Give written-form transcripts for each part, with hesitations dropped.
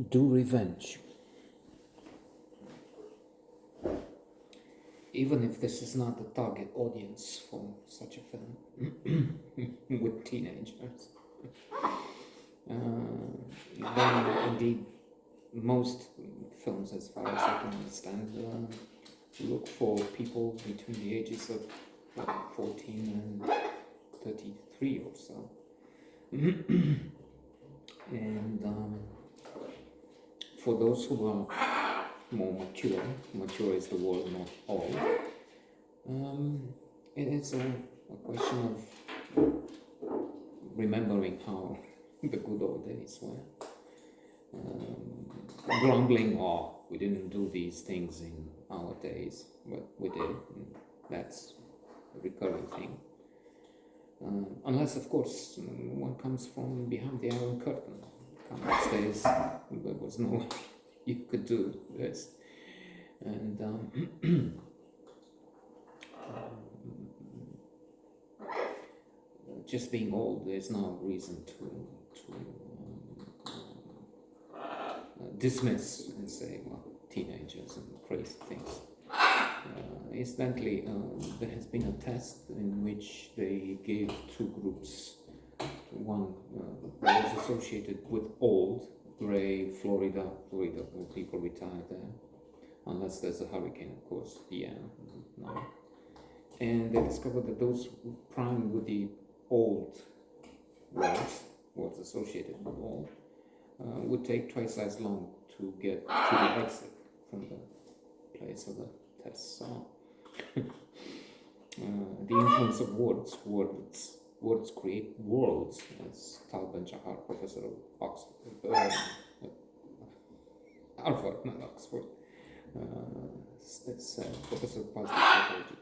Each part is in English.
Do revenge. Even if this is not the target audience for such a film with teenagers, then indeed most films, as far as I can understand, look for people between the ages of 14 and 33 or so. And for those who are more mature is the word, not old, it is a question of remembering how the good old days were. Grumbling, oh, we didn't do these things in our days, but we did. And that's a recurring thing. Unless, of course, one comes from behind the Iron Curtain. Comics days, there was no way you could do this. And just being old, there's no reason to dismiss and say, well, teenagers and crazy things. Incidentally, there has been a test in which they gave two groups. One was associated with old, gray Florida, where people retire there, unless there's a hurricane, of course, no. And they discovered that those primed with the old words associated with old, would take twice as long to get to the exit from the place of the test. So, the influence of words create worlds, as Tal Ben-Shahar, professor of Oxford, Harvard, not Oxford, said, professor of positive psychology.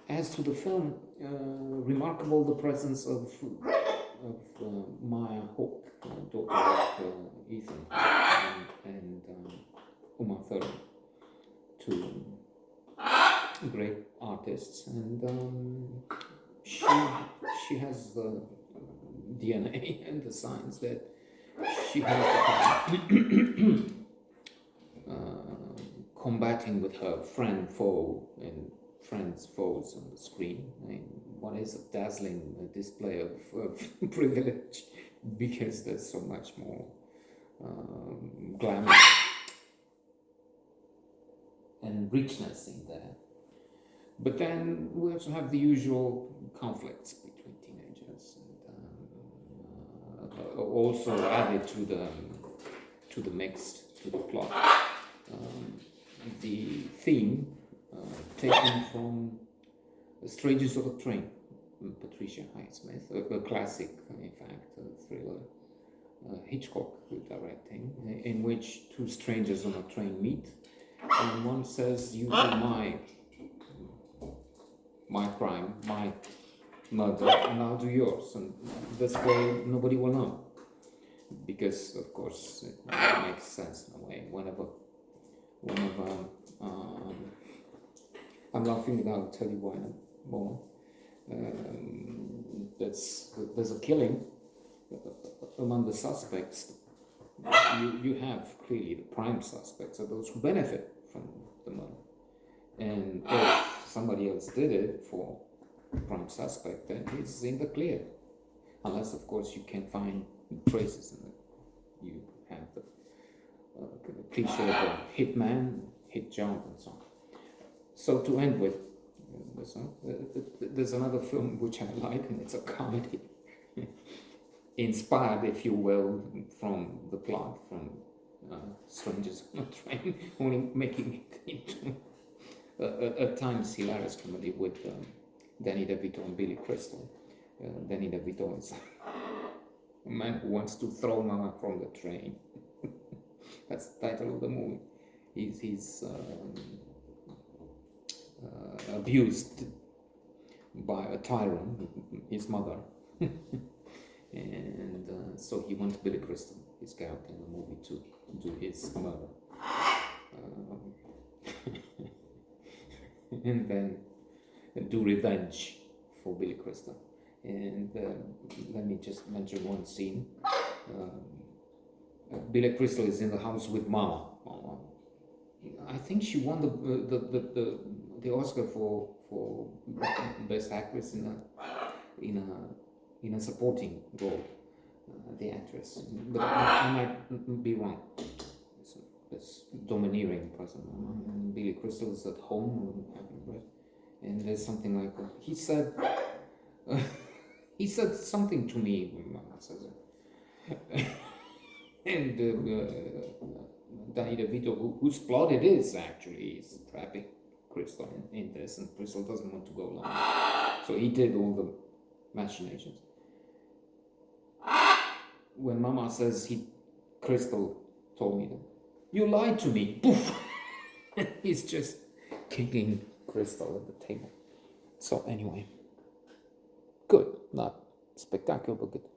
As to the film, remarkable the presence of Maya Hawke, daughter of Ethan, and Uma Thurman, two great artists, and she has the DNA and the signs that she has the combating with her foe and friends, foes on the screen. I mean, what is a dazzling display of privilege, because there's so much more glamour and richness in there. But then we also have the usual conflicts between teenagers, and also added to the mix, to the plot. The theme taken from Strangers on a Train, Patricia Highsmith, a classic, in fact, a thriller, Hitchcock directing, in which two strangers on a train meet, and one says, "You do my crime, my murder, and I'll do yours," and this way nobody will know, because of course it makes sense in a way. Whenever I'm laughing, but I'll tell you why in a moment. There's a killing among the suspects. You have clearly the prime suspects are those who benefit from the murder, and if somebody else did it for the prime suspect, then he's in the clear, unless of course you can find traces in it. You have the cliche of the hitman, hit job, and so on. So to end with, there's another film which I like, and it's a comedy, inspired, if you will, from the plot from Strangers on a Train, only making it into at times hilarious comedy with Danny DeVito and Billy Crystal. Danny DeVito is a man who wants to throw Mama from the train. That's the title of the movie. He's abused by a tyrant, his mother, and so he wants Billy Crystal, his character in the movie, to do his murder, and then do revenge for Billy Crystal. And let me just mention one scene. Billy Crystal is in the house with Mama. I think she won the Oscar for best actress in a supporting role. The actress, but I might be wrong. It's domineering person. And Billy Crystal is at home, and there's something like he said. He said something to me. Mama says it. And Danny DeVito, whose plot it is actually, is trapping Crystal in this, and Crystal doesn't want to go along. So he did all the machinations. When Mama says Crystal told me that, you lied to me. Poof! He's just kicking Crystal at the table. So anyway, good, not spectacular, but good.